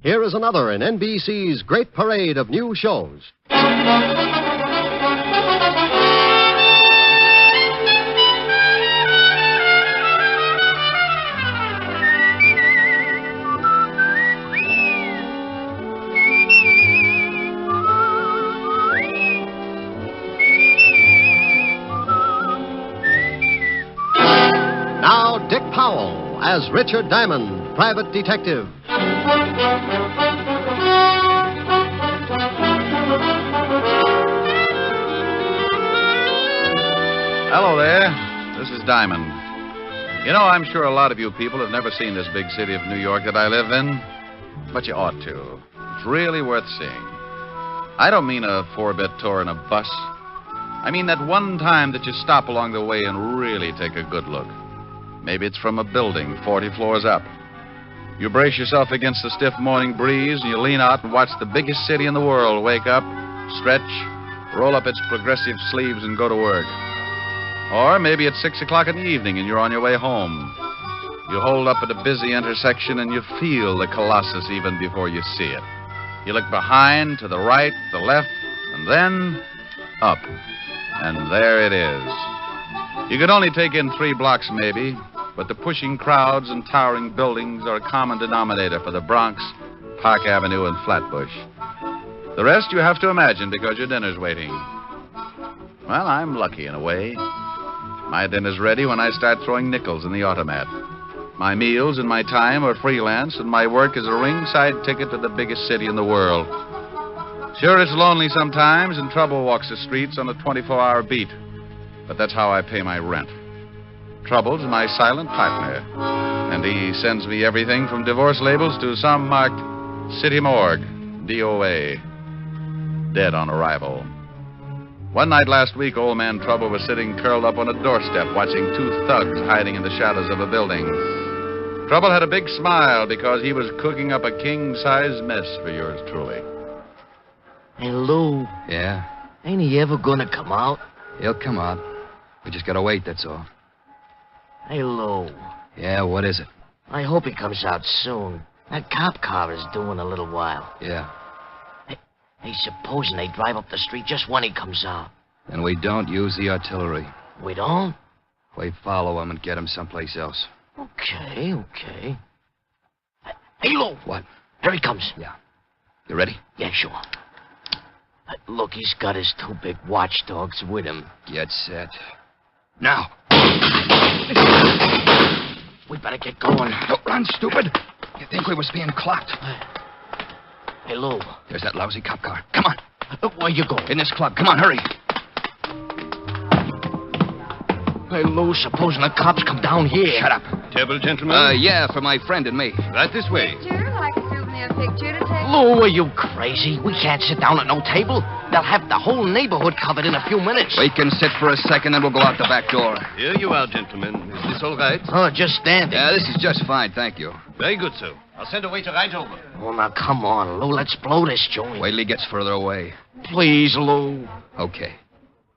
Here is another in NBC's great parade of new shows. Now, Dick Powell as Richard Diamond, private detective. Hello there. This is Diamond. You know, I'm sure a lot of you people have never seen this big city of New York that I live in, but you ought to. It's really worth seeing. I don't mean a 4-bit tour in a bus. I mean that one time that you stop along the way and really take a good look. Maybe it's from a building 40 floors up. You brace yourself against the stiff morning breeze and you lean out and watch the biggest city in the world wake up, stretch, roll up its progressive sleeves and go to work. Or maybe it's 6 o'clock in the evening and you're on your way home. You hold up at a busy intersection and you feel the Colossus even before you see it. You look behind, to the right, the left, and then up. And there it is. You could only take in 3 blocks maybe, but the pushing crowds and towering buildings are a common denominator for the Bronx, Park Avenue, and Flatbush. The rest you have to imagine because your dinner's waiting. Well, I'm lucky in a way. My dinner's ready when I start throwing nickels in the automat. My meals and my time are freelance, and my work is a ringside ticket to the biggest city in the world. Sure, it's lonely sometimes, and trouble walks the streets on a 24-hour beat. But that's how I pay my rent. Trouble's my silent partner, and he sends me everything from divorce labels to some marked City Morgue, DOA, dead on arrival. One night last week, old man Trouble was sitting curled up on a doorstep watching 2 thugs hiding in the shadows of a building. Trouble had a big smile because he was cooking up a king-size mess for yours truly. Hey, Lou. Yeah? Ain't he ever gonna come out? He'll come out. We just gotta wait, that's all. Hey, Lou. Yeah, what is it? I hope he comes out soon. That cop car is due in a little while. Yeah. Hey, supposing they drive up the street just when he comes out. And we don't use the artillery. We don't? We follow him and get him someplace else. Okay. Hey, Lou. What? Here he comes. Yeah. You ready? Yeah, sure. Look, he's got his 2 big watchdogs with him. Get set. Now. We better get going. Don't run, stupid. You think we was being clocked? Hey, Lou. There's that lousy cop car. Come on. Where you going? In this club. Come on, hurry. Hey, Lou, supposing the cops come down here. Shut up. Table, gentlemen? Yeah, for my friend and me. Right this way. Picture, like a souvenir picture to take. Lou, are you crazy? We can't sit down at no table. They'll have the whole neighborhood covered in a few minutes. We can sit for a second, then we'll go out the back door. Here you are, gentlemen. Is this all right? Oh, just standing. Yeah, this is just fine, thank you. Very good, sir. I'll send a waiter right over. Oh, now, come on, Lou. Let's blow this joint. Wait till he gets further away. Please, Lou. Okay.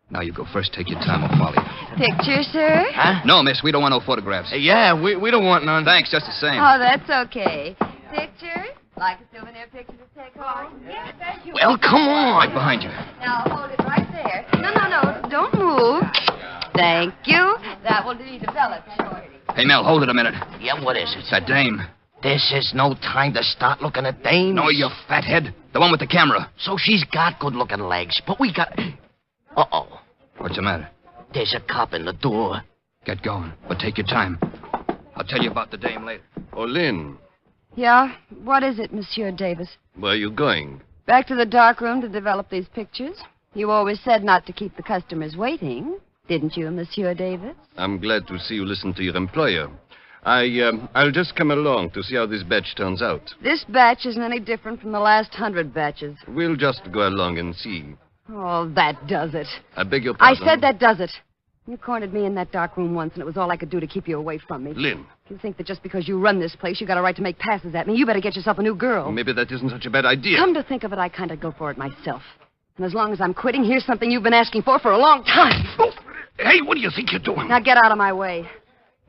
Now you go first. Take your time. I'll follow you. Picture, sir? Huh? No, miss. We don't want no photographs. Yeah, we don't want none. Thanks, just the same. Oh, that's okay. Picture? Like a souvenir picture to take home? Yes, thank you. Well, come on. Right behind you. Now, hold it right there. No. Don't move. Thank you. That will be developed shortly. Hey, Mel, hold it a minute. Yeah, what is it? It's that dame. This is no time to start looking at dames. No, you fathead. The one with the camera. So she's got good-looking legs, but we got... Uh-oh. What's the matter? There's a cop in the door. Get going, but take your time. I'll tell you about the dame later. Oh, Lynn, Yeah? What is it, Monsieur Davis? where are you going? Back to the darkroom to develop these pictures? You always said not to keep the customers waiting, didn't you, Monsieur Davis? I'm glad to see you listen to your employer. I'll just come along to see how this batch turns out. This batch isn't any different from the last 100 batches. We'll just go along and see. Oh, that does it. I beg your I pardon. said that does it. You cornered me in that dark room once, and it was all I could do to keep you away from me. Lynn, If you think that just because you run this place, you got a right to make passes at me, you better get yourself a new girl. maybe that isn't such a bad idea. Come to think of it, I kind of go for it myself. And as long as I'm quitting, here's something you've been asking for a long time. Hey, what do you think you're doing? Now get out of my way.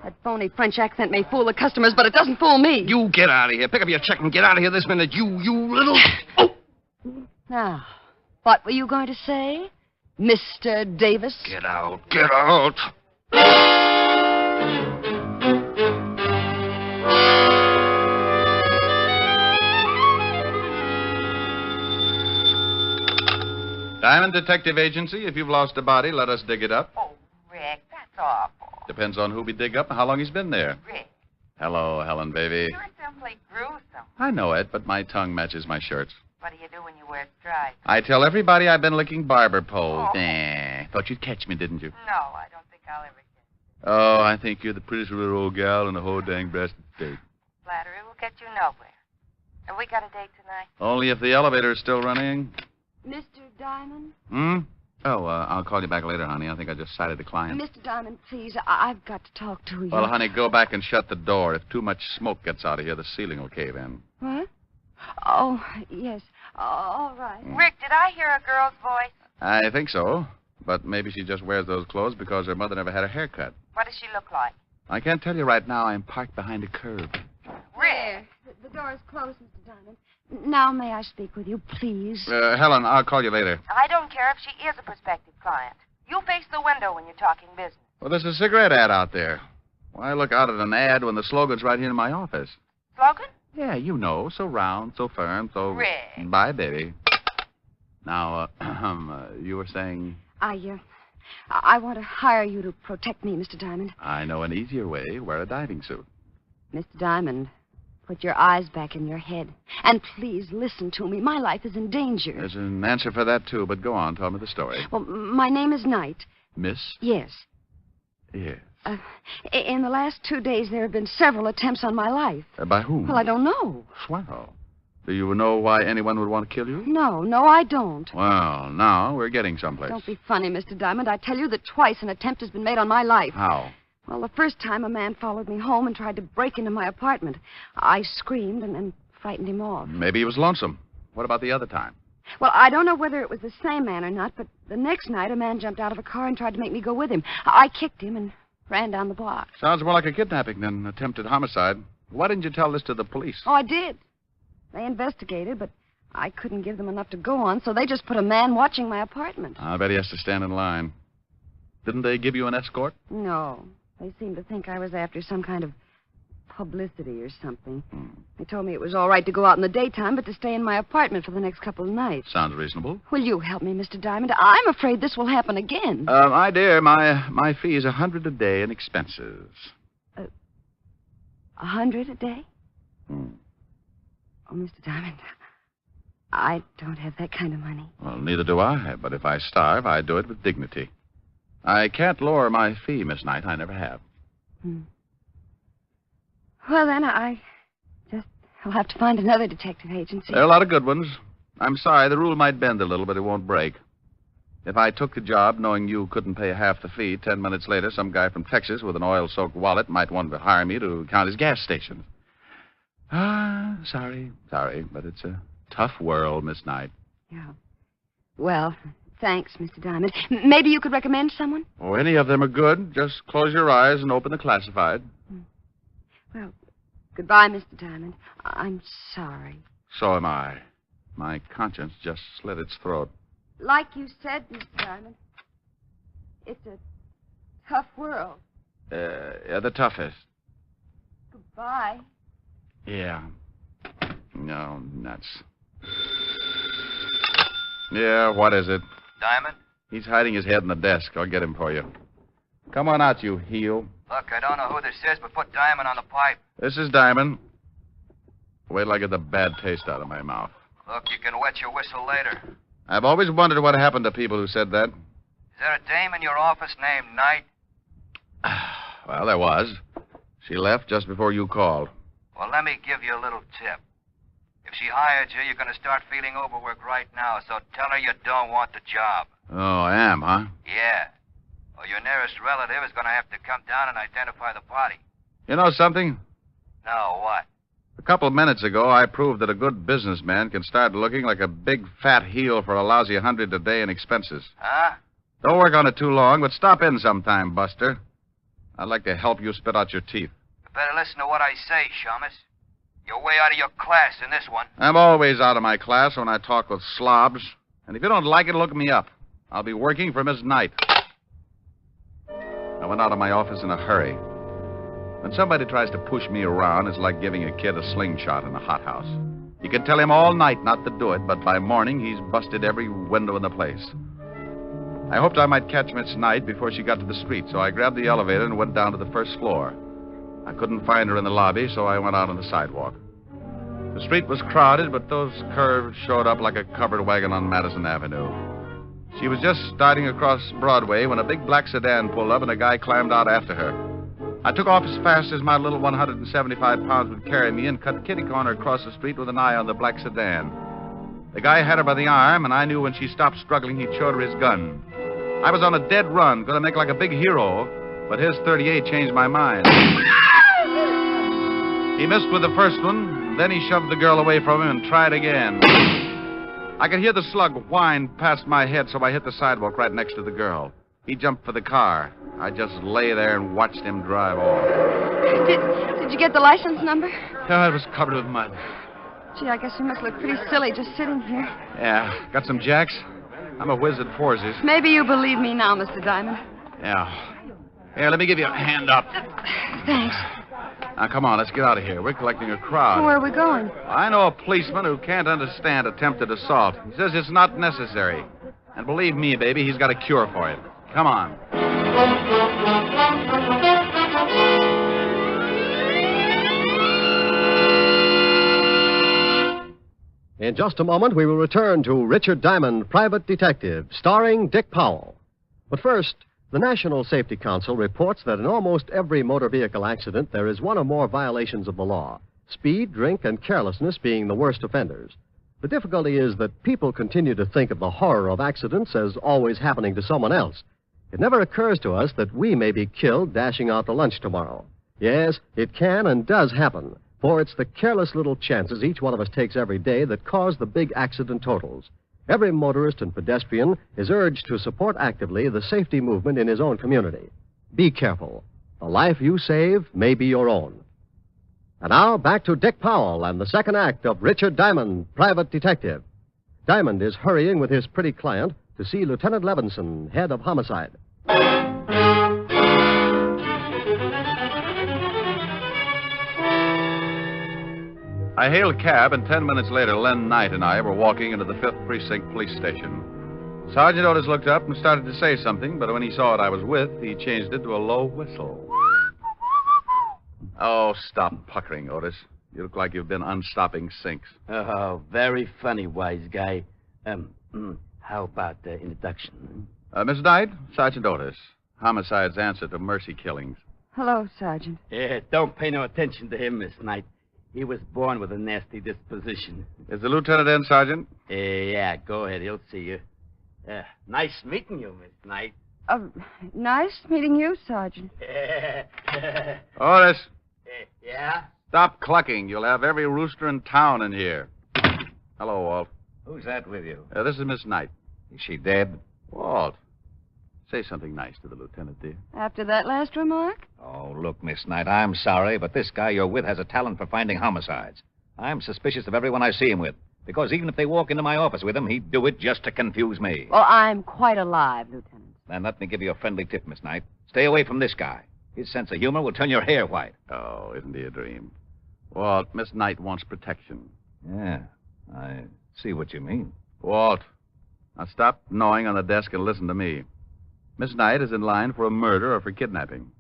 That phony French accent may fool the customers, but it doesn't fool me. You get out of here. Pick up your check and get out of here this minute. You little... Oh! Now, what were you going to say, Mr. Davis? Get out. Get out. Diamond Detective Agency, if you've lost a body, let us dig it up. Oh, Rick, that's awful. Depends on who we dig up and how long he's been there. Rick, Hello, Helen, baby. you're simply gruesome. I know it, but my tongue matches my shirts. What do you do when you wear stripes? I tell everybody I've been licking barber poles. Oh. Nah. Thought you'd catch me, didn't you? No, I don't think I'll ever get Oh, I think you're the prettiest little old gal in the whole dang breasted state. flattery. Will get you nowhere. Have we got a date tonight? Only if the elevator's still running. Mr. Diamond? Hmm? Oh, I'll call you back later, honey. I think I just sighted the client. Mr. Diamond, please, I've got to talk to you. Well, honey, go back and shut the door. If too much smoke gets out of here, the ceiling will cave in. What? Oh, yes. All right. Rick, did I hear a girl's voice? I think so. But maybe she just wears those clothes because her mother never had a haircut. What does she look like? I can't tell you right now. I'm parked behind a curb. Rick. The door is closed, Mr. Diamond. Now, may I speak with you, please? Helen, I'll call you later. I don't care if she is a prospective client. You face the window when you're talking business. Well, there's a cigarette ad out there. Why look out at an ad when the slogan's right here in my office? Slogan? Yeah, you know. So round, so firm, so... Rick. Bye, baby. Now, you were saying... I want to hire you to protect me, Mr. Diamond. I know an easier way. Wear a diving suit. Mr. Diamond, put your eyes back in your head. And please listen to me. My life is in danger. There's an answer for that, too, but go on. Tell me the story. Well, my name is Knight. Miss? Yes. Yes. In the last 2 days, there have been several attempts on my life. By whom? Well, I don't know. Swell. Do you know why anyone would want to kill you? No, I don't. Well, now we're getting someplace. Don't be funny, Mr. Diamond. I tell you that twice an attempt has been made on my life. How? Well, the first time a man followed me home and tried to break into my apartment. I screamed and frightened him off. Maybe he was lonesome. What about the other time? Well, I don't know whether it was the same man or not, but the next night a man jumped out of a car and tried to make me go with him. I kicked him and ran down the block. Sounds more like a kidnapping than attempted homicide. Why didn't you tell this to the police? Oh, I did. They investigated, but I couldn't give them enough to go on, so they just put a man watching my apartment. I bet he has to stand in line. Didn't they give you an escort? No. They seemed to think I was after some kind of publicity or something. They told me it was all right to go out in the daytime, but to stay in my apartment for the next couple of nights. Sounds reasonable. Will you help me, Mr. Diamond? I'm afraid this will happen again. My dear, my fee is $100 a day in expenses. 100 a day? Oh, Mr. Diamond, I don't have that kind of money. Well, neither do I, but if I starve, I do it with dignity. I can't lower my fee, Miss Knight. I never have. Well, then, I'll have to find another detective agency. There are a lot of good ones. I'm sorry, the rule might bend a little, but it won't break. If I took the job knowing you couldn't pay half the fee, 10 minutes later, some guy from Texas with an oil-soaked wallet might want to hire me to count his gas station. Sorry, but it's a tough world, Miss Knight. Yeah. Well, thanks, Mr. Diamond. Maybe you could recommend someone? Oh, any of them are good. Just close your eyes and open the classified. Well, goodbye, Mr. Diamond. I'm sorry. So am I. My conscience just slit its throat. Like you said, Mr. Diamond, it's a tough world. The toughest. Goodbye. Yeah. No, nuts. Yeah, what is it? Diamond? He's hiding his head in the desk. I'll get him for you. Come on out, you heel. Look, I don't know who this is, but put Diamond on the pipe. This is Diamond. Wait till I get the bad taste out of my mouth. Look, you can wet your whistle later. I've always wondered what happened to people who said that. Is there a dame in your office named Knight? Well, there was. She left just before you called. Well, let me give you a little tip. If she hired you, you're going to start feeling overworked right now, so tell her you don't want the job. Oh, I am, huh? Yeah. Or your nearest relative is going to have to come down and identify the body. You know something? No, what? A couple of minutes ago, I proved that a good businessman can start looking like a big fat heel for a lousy $100 a day in expenses. Huh? Don't work on it too long, but stop in sometime, Buster. I'd like to help you spit out your teeth. You better listen to what I say, Shamus. You're way out of your class in this one. I'm always out of my class when I talk with slobs. And if you don't like it, look me up. I'll be working for Miss Knight. I went out of my office in a hurry. When somebody tries to push me around, it's like giving a kid a slingshot in a hothouse. You can tell him all night not to do it, but by morning he's busted every window in the place. I hoped I might catch Miss Knight before she got to the street, so I grabbed the elevator and went down to the first floor. I couldn't find her in the lobby, so I went out on the sidewalk. The street was crowded, but those curves showed up like a covered wagon on Madison Avenue. She was just starting across Broadway when a big black sedan pulled up and a guy climbed out after her. I took off as fast as my little 175 pounds would carry me and cut kitty corner across the street with an eye on the black sedan. The guy had her by the arm, and I knew when she stopped struggling, he'd showed her his gun. I was on a dead run, going to make like a big hero, but his .38 changed my mind. He missed with the first one, then he shoved the girl away from him and tried again. I could hear the slug whine past my head, so I hit the sidewalk right next to the girl. He jumped for the car. I just lay there and watched him drive off. Did you get the license number? Oh, it was covered with mud. Gee, I guess you must look pretty silly just sitting here. Yeah. Got some jacks? I'm a whiz at foursies. Maybe you believe me now, Mr. Diamond. Yeah. Here, let me give you a hand up. Thanks. Now, come on, let's get out of here. We're collecting a crowd. Where are we going? I know a policeman who can't understand attempted assault. He says it's not necessary. And believe me, baby, he's got a cure for it. Come on. In just a moment, we will return to Richard Diamond, Private Detective, starring Dick Powell. But first, the National Safety Council reports that in almost every motor vehicle accident, there is one or more violations of the law, speed, drink, and carelessness being the worst offenders. The difficulty is that people continue to think of the horror of accidents as always happening to someone else. It never occurs to us that we may be killed dashing out to lunch tomorrow. Yes, it can and does happen, for it's the careless little chances each one of us takes every day that cause the big accident totals. Every motorist and pedestrian is urged to support actively the safety movement in his own community. Be careful. The life you save may be your own. And now, back to Dick Powell and the second act of Richard Diamond, Private Detective. Diamond is hurrying with his pretty client to see Lieutenant Levinson, head of homicide. I hailed a cab, and 10 minutes later, Lynn Knight and I were walking into the 5th Precinct Police Station. Sergeant Otis looked up and started to say something, but when he saw what I was with, he changed it to a low whistle. Oh, stop puckering, Otis. You look like you've been unstopping sinks. Oh, very funny, wise guy. How about the introduction? Miss Knight, Sergeant Otis. Homicide's answer to mercy killings. Hello, Sergeant. Yeah, don't pay no attention to him, Miss Knight. He was born with a nasty disposition. Is the lieutenant in, Sergeant? Yeah, go ahead. He'll see you. Nice meeting you, Miss Knight. Nice meeting you, Sergeant. Otis. Yeah? Stop clucking. You'll have every rooster in town in here. Hello, Walt. Who's that with you? This is Miss Knight. Is she dead? Walt, say something nice to the lieutenant, dear. After that last remark? Oh, look, Miss Knight, I'm sorry, but this guy you're with has a talent for finding homicides. I'm suspicious of everyone I see him with, because even if they walk into my office with him, he'd do it just to confuse me. Well, I'm quite alive, Lieutenant. Then let me give you a friendly tip, Miss Knight. Stay away from this guy. His sense of humor will turn your hair white. Oh, isn't he a dream? Walt, Miss Knight wants protection. Yeah, I see what you mean. Walt, now stop gnawing on the desk and listen to me. Miss Knight is in line for a murder or for kidnapping.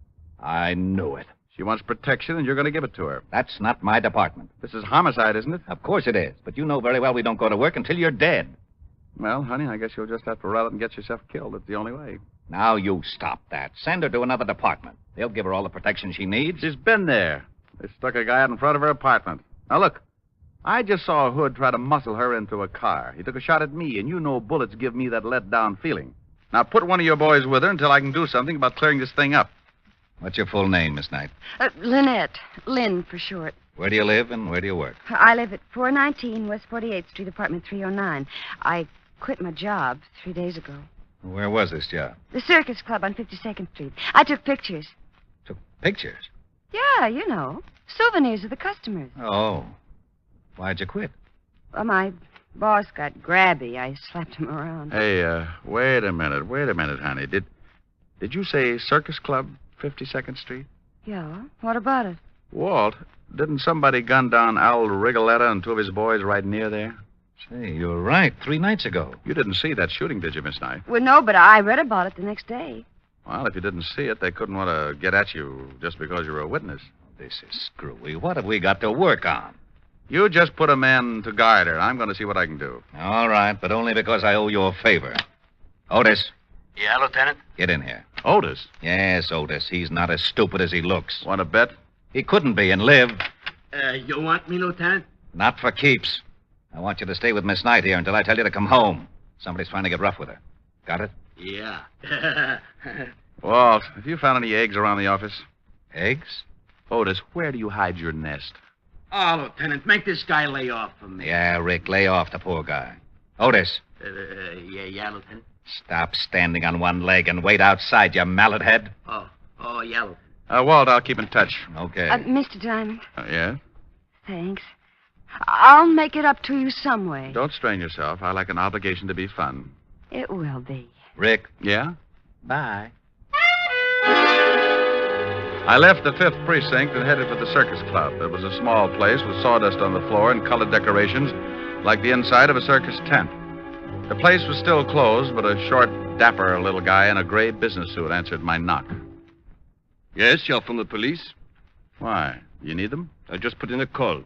I knew it. She wants protection, and you're going to give it to her. That's not my department. This is homicide, isn't it? Of course it is, but you know very well we don't go to work until you're dead. Well, honey, I guess you'll just have to run out and get yourself killed. It's the only way. Now you stop that. Send her to another department. They'll give her all the protection she needs. She's been there. They stuck a guy out in front of her apartment. Now, look, I just saw a hood try to muscle her into a car. He took a shot at me, and you know bullets give me that let-down feeling. Now, put one of your boys with her until I can do something about clearing this thing up. What's your full name, Miss Knight? Lynette. Lynn, for short. Where do you live and where do you work? I live at 419 West 48th Street, apartment 309. I quit my job 3 days ago. Where was this job? The Circus Club on 52nd Street. I took pictures. Took pictures? Yeah, you know. Souvenirs of the customers. Oh. Why'd you quit? Well, my boss got grabby. I slapped him around. Hey, wait a minute, honey. Did you say Circus Club, 52nd Street? Yeah? What about it? Walt, didn't somebody gun down Al Rigoletta and two of his boys right near there? Say, you're right. 3 nights ago. You didn't see that shooting, did you, Miss Knight? Well, no, but I read about it the next day. Well, if you didn't see it, they couldn't want to get at you just because you were a witness. This is screwy. What have we got to work on? You just put a man to guard her. I'm going to see what I can do. All right, but only because I owe you a favor. Otis. Yeah, Lieutenant? Get in here. Otis? Yes, Otis. He's not as stupid as he looks. Want to bet? He couldn't be and live. You want me, Lieutenant? Not for keeps. I want you to stay with Miss Knight here until I tell you to come home. Somebody's trying to get rough with her. Got it? Yeah. Walt, have you found any eggs around the office? Eggs? Otis, where do you hide your nest? Oh, Lieutenant, make this guy lay off for me. Yeah, Rick, lay off the poor guy. Otis. Yeah, Lieutenant. Stop standing on one leg and wait outside, you mallet head. Oh, yeah, Lieutenant. Walt, I'll keep in touch. Okay. Mr. Diamond. Yeah? Thanks. I'll make it up to you some way. Don't strain yourself. I like an obligation to be fun. It will be. Rick. Yeah? Bye. I left the 5th Precinct and headed for the Circus Club. It was a small place with sawdust on the floor and colored decorations like the inside of a circus tent. The place was still closed, but a short, dapper little guy in a gray business suit answered my knock. Yes, you're from the police? Why? You need them? I just put in a call.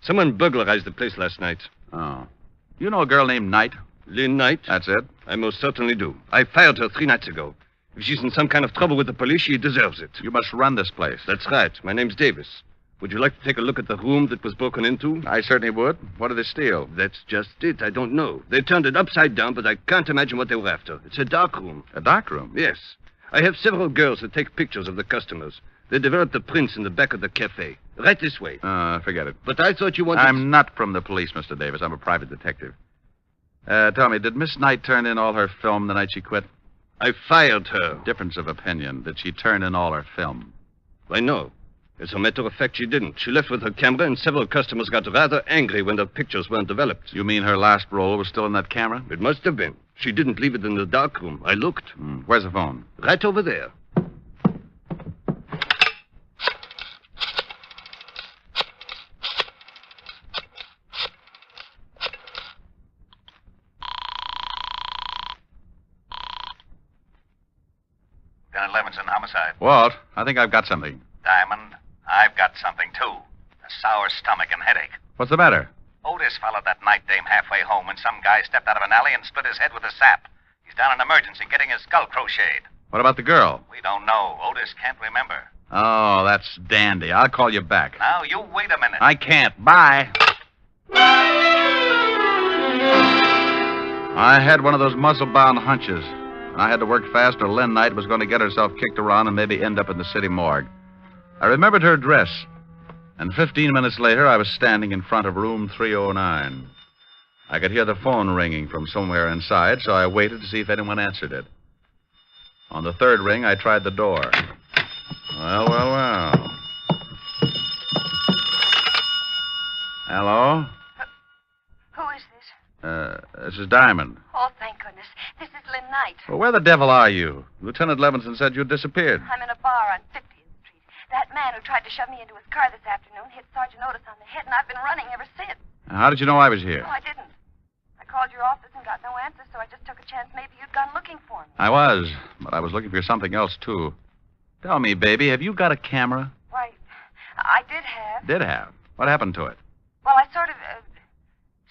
Someone burglarized the place last night. Oh. You know a girl named Knight? Lynn Knight? That's it. I most certainly do. I fired her 3 nights ago. If she's in some kind of trouble with the police, she deserves it. You must run this place. That's right. My name's Davis. Would you like to take a look at the room that was broken into? I certainly would. What did they steal? That's just it. I don't know. They turned it upside down, but I can't imagine what they were after. It's a dark room. A dark room? Yes. I have several girls that take pictures of the customers. They developed the prints in the back of the cafe. Right this way. Forget it. But I thought you wanted... I'm not from the police, Mr. Davis. I'm a private detective. Tell me, did Miss Knight turn in all her film the night she quit? I fired her. Difference of opinion. Did she turn in all her film? Why, no. As a matter of fact, she didn't. She left with her camera, and several customers got rather angry when their pictures weren't developed. You mean her last roll was still in that camera? It must have been. She didn't leave it in the dark room. I looked. Where's the phone? Right over there. Lieutenant Levinson, homicide. Walt, I think I've got something. Diamond, I've got something, too. A sour stomach and headache. What's the matter? Otis followed that night dame halfway home when some guy stepped out of an alley and split his head with a sap. He's down in emergency getting his skull crocheted. What about the girl? We don't know. Otis can't remember. Oh, that's dandy. I'll call you back. Now, you wait a minute. I can't. Bye. I had one of those muscle-bound hunches. And I had to work fast or Lynn Knight was going to get herself kicked around and maybe end up in the city morgue. I remembered her dress. And 15 minutes later, I was standing in front of room 309. I could hear the phone ringing from somewhere inside, so I waited to see if anyone answered it. On the 3rd ring, I tried the door. Well. Hello? Who is this? This is Diamond. Oh, thank goodness. This is Lynn Knight. Well, where the devil are you? Lieutenant Levinson said you'd disappeared. I'm in a bar on 50th Street. That man who tried to shove me into his car this afternoon hit Sergeant Otis on the head, and I've been running ever since. How did you know I was here? No, I didn't. I called your office and got no answer, so I just took a chance maybe you'd gone looking for me. I was, but I was looking for something else, too. Tell me, baby, have you got a camera? Why, I did have. Did have? What happened to it? Well, I sort of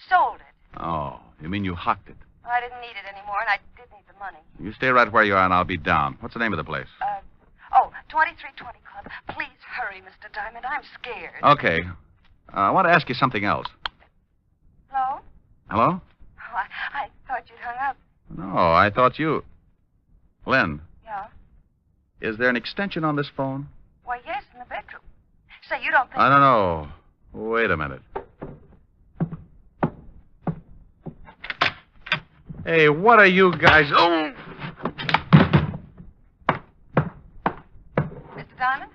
sold it. Oh, you mean you hocked it? I didn't need it anymore, and I did need the money. You stay right where you are, and I'll be down. What's the name of the place? 2320 Club. Please hurry, Mr. Diamond. I'm scared. Okay. I want to ask you something else. Hello? Hello? Oh, I thought you'd hung up. No, I thought you... Lynn, Yeah? is there an extension on this phone? Why, yes, in the bedroom. Say, you don't think... I don't know. Wait a minute. Hey, what are you guys... Oh! Mr. Diamond?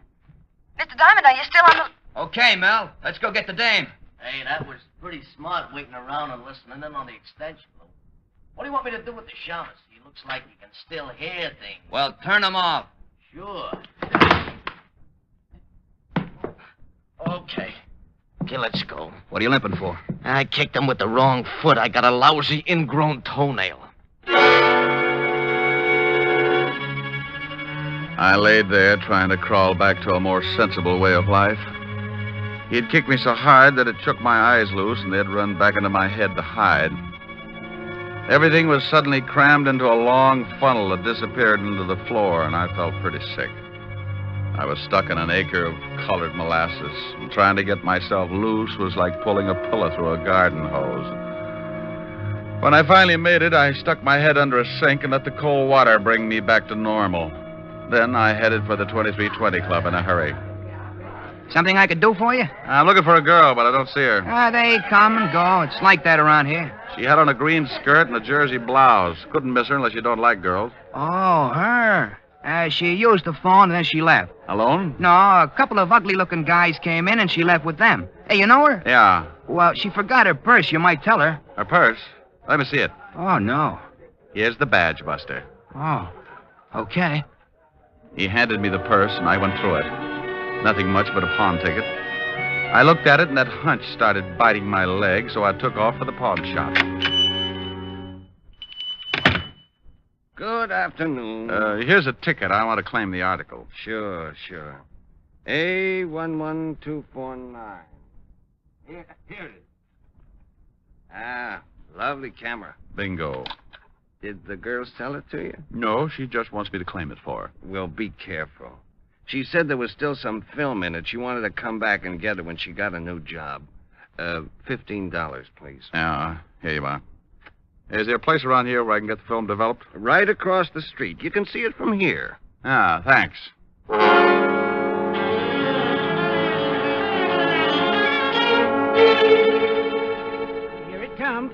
Are you still on the... Okay, Mel. Let's go get the dame. Hey, that was pretty smart waiting around and listening in on the extension, Lou. What do you want me to do with the shamus? He looks like he can still hear things. Well, turn him off. Sure. Okay. Okay, let's go. What are you limping for? I kicked him with the wrong foot. I got a lousy ingrown toenail. I laid there trying to crawl back to a more sensible way of life. He'd kicked me so hard that it shook my eyes loose and they'd run back into my head to hide. Everything was suddenly crammed into a long funnel that disappeared into the floor, and I felt pretty sick. I was stuck in an acre of colored molasses, and trying to get myself loose was like pulling a pillow through a garden hose. When I finally made it, I stuck my head under a sink and let the cold water bring me back to normal. Then I headed for the 2320 Club in a hurry. Something I could do for you? I'm looking for a girl, but I don't see her. They come and go. It's like that around here. She had on a green skirt and a jersey blouse. Couldn't miss her unless you don't like girls. Oh, her. She used the phone and then she left. Alone? No, a couple of ugly-looking guys came in and she left with them. Hey, you know her? Yeah. Well, she forgot her purse. You might tell her. Her purse? Let me see it. Oh, no. Here's the badge, Buster. Oh, okay. He handed me the purse, and I went through it. Nothing much but a pawn ticket. I looked at it, and that hunch started biting my leg, so I took off for the pawn shop. Good afternoon. Here's a ticket. I want to claim the article. Sure. A11249. Here it is. Ah, lovely camera. Bingo. Did the girl sell it to you? No, she just wants me to claim it for her. Well, be careful. She said there was still some film in it. She wanted to come back and get it when she got a new job. $15, please. Yeah, here you are. Is there a place around here where I can get the film developed? Right across the street. You can see it from here. Ah, thanks. Here it comes.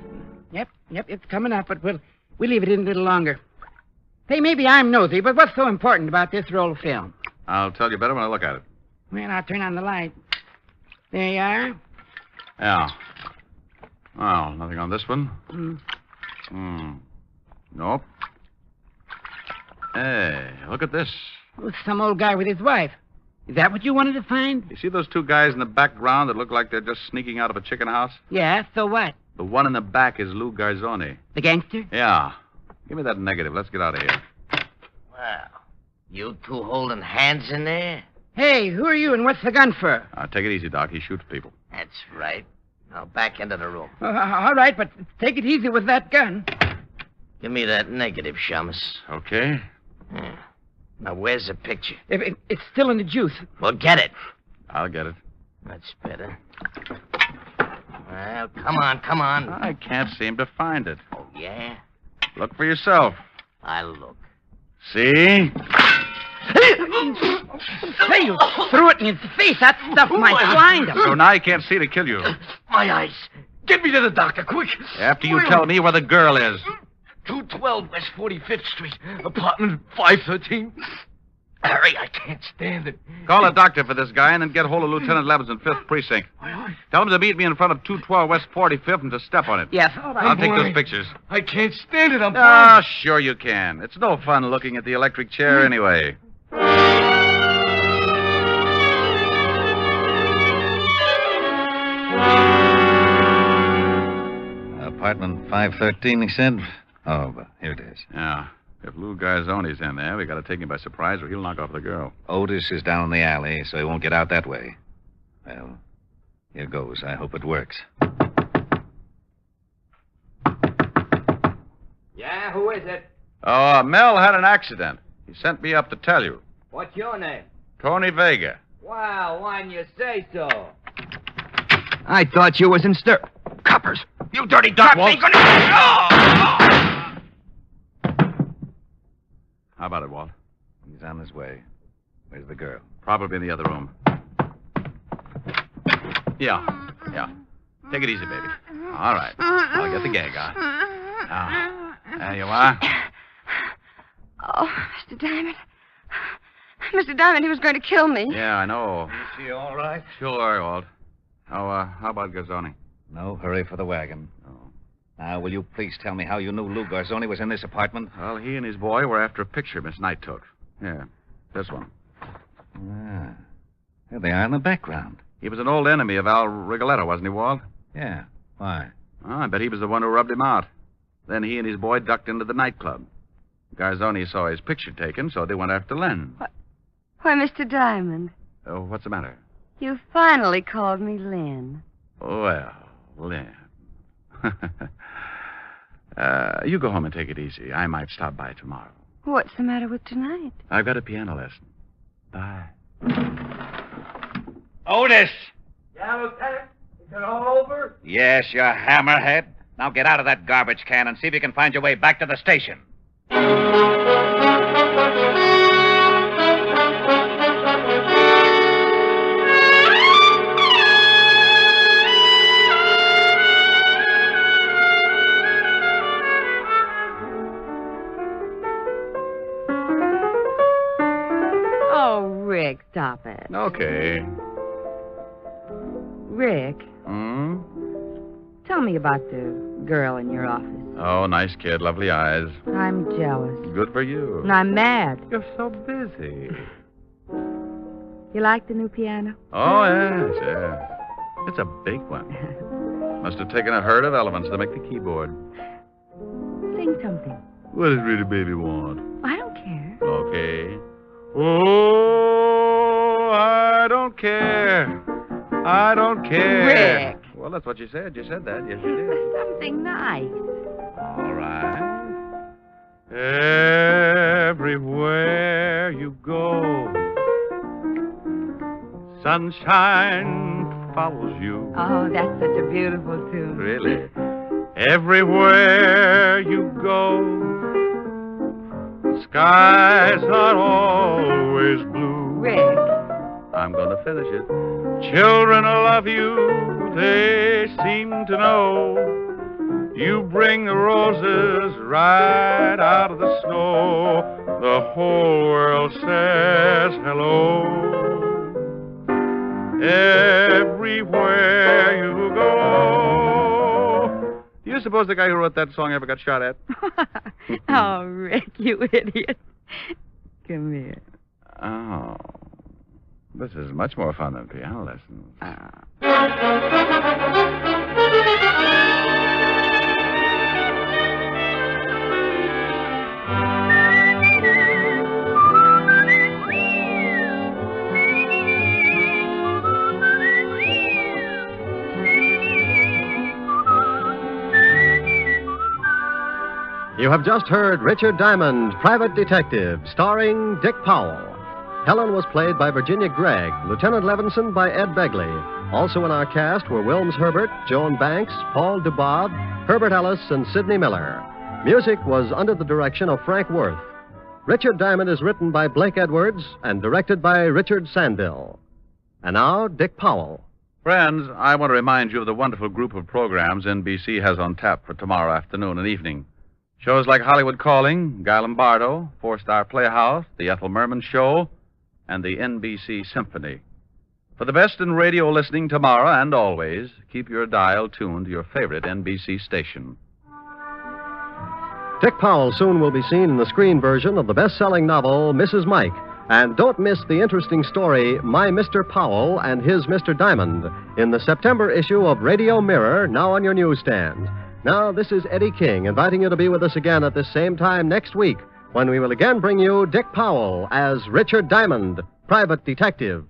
Yep, it's coming up, but we'll leave it in a little longer. Say, maybe I'm nosy, but what's so important about this roll of film? I'll tell you better when I look at it. Well, I'll turn on the light. There you are. Yeah. Well, nothing on this one. Nope. Hey, look at this. Oh, some old guy with his wife. Is that what you wanted to find? You see those two guys in the background that look like they're just sneaking out of a chicken house? Yeah, so what? The one in the back is Lou Garzoni. The gangster? Yeah. Give me that negative. Let's get out of here. Well, you two holding hands in there? Hey, who are you and what's the gun for? Take it easy, Doc. He shoots people. That's right. Now back into the room. All right, but take it easy with that gun. Give me that negative, Shamus. Okay. Yeah. Now where's the picture? It's still in the juice. Well, get it. I'll get it. That's better. Well, come on. I can't seem to find it. Oh, yeah? Look for yourself. I'll look. See? Say, you threw it in his face. That stuff might blind him. So now he can't see to kill you. My eyes. Get me to the doctor, quick. After you tell me where the girl is. 212 West 45th Street, apartment 513. Harry, I can't stand it. Call a doctor for this guy and then get hold of Lieutenant Levins in 5th Precinct. Tell him to meet me in front of 212 West 45th and to step on it. Yes, all right. I'll take those pictures. I can't stand it. I'm Ah, sure you can. It's no fun looking at the electric chair anyway. Apartment 513, he said? Oh, but here it is. Yeah. If Lou Garzoni's in there, we got to take him by surprise or he'll knock off the girl. Otis is down in the alley, so he won't get out that way. Well, here goes. I hope it works. Yeah, who is it? Oh, Mel had an accident. He sent me up to tell you. What's your name? Tony Vega. Well, why didn't you say so? I thought you was in stir... Coppers! You dirty duck! How about it, Walt? He's on his way. Where's the girl? Probably in the other room. Yeah. Take it easy, baby. All right. I'll get the gag on. Now, there you are. Oh, Mr. Diamond. Mr. Diamond, he was going to kill me. Yeah, I know. she all right? Sure, Walt. How about Garzoni? No hurry for the wagon. Oh. Now, will you please tell me how you knew Lou Garzoni was in this apartment? Well, he and his boy were after a picture Miss Knight took. Yeah, this one. Ah. There they are in the background. He was an old enemy of Al Rigoletto, wasn't he, Walt? Yeah. Why? Oh, I bet he was the one who rubbed him out. Then he and his boy ducked into the nightclub. Garzoni saw his picture taken, so they went after Lynn. Why, Mr. Diamond, Oh, what's the matter? you finally called me Lynn. Well, Lynn. You go home and take it easy. I might stop by tomorrow. What's the matter with tonight? I've got a piano lesson. Bye. Otis! Yeah, Lieutenant? Is it all over? Yes, you hammerhead. Now get out of that garbage can and see if you can find your way back to the station. Oh, Rick, stop it. Okay. Rick, Hmm? tell me about the girl in your office. Oh, nice kid, lovely eyes. I'm jealous. Good for you. And I'm mad. You're so busy. You like the new piano? Oh, yes, yes. It's a big one. Must have taken a herd of elephants to make the keyboard. Sing something. What does Rita Baby want? I don't care. Okay. Oh, I don't care. I don't care. Rick. Well, that's what you said. You said that. Yes, you did. Something nice. All right. Everywhere you go, sunshine follows you. Oh, that's such a beautiful tune. Really? Everywhere you go, skies are always blue. Rick. I'm going to finish it. Children love you, they seem to know. You bring the roses right out of the snow. The whole world says hello. Everywhere you go. Do you suppose the guy who wrote that song ever got shot at? Oh, Rick, you idiot. Come here. Oh. This is much more fun than piano lessons. You have just heard Richard Diamond, Private Detective, starring Dick Powell. Helen was played by Virginia Gregg, Lieutenant Levinson by Ed Begley. Also in our cast were Wilms Herbert, Joan Banks, Paul Dubov, Herbert Ellis, and Sidney Miller. Music was under the direction of Frank Worth. Richard Diamond is written by Blake Edwards and directed by Richard Sandville. And now, Dick Powell. Friends, I want to remind you of the wonderful group of programs NBC has on tap for tomorrow afternoon and evening. Shows like Hollywood Calling, Guy Lombardo, Four-Star Playhouse, The Ethel Merman Show, and the NBC Symphony. For the best in radio listening tomorrow and always, keep your dial tuned to your favorite NBC station. Dick Powell soon will be seen in the screen version of the best-selling novel, Mrs. Mike. And don't miss the interesting story, My Mr. Powell and His Mr. Diamond, in the September issue of Radio Mirror, now on your newsstand. Now, this is Eddie King, inviting you to be with us again at this same time next week, when we will again bring you Dick Powell as Richard Diamond, Private Detective.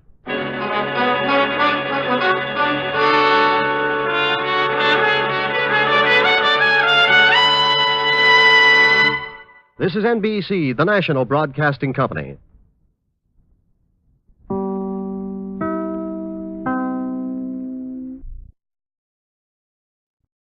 This is NBC, the national broadcasting company.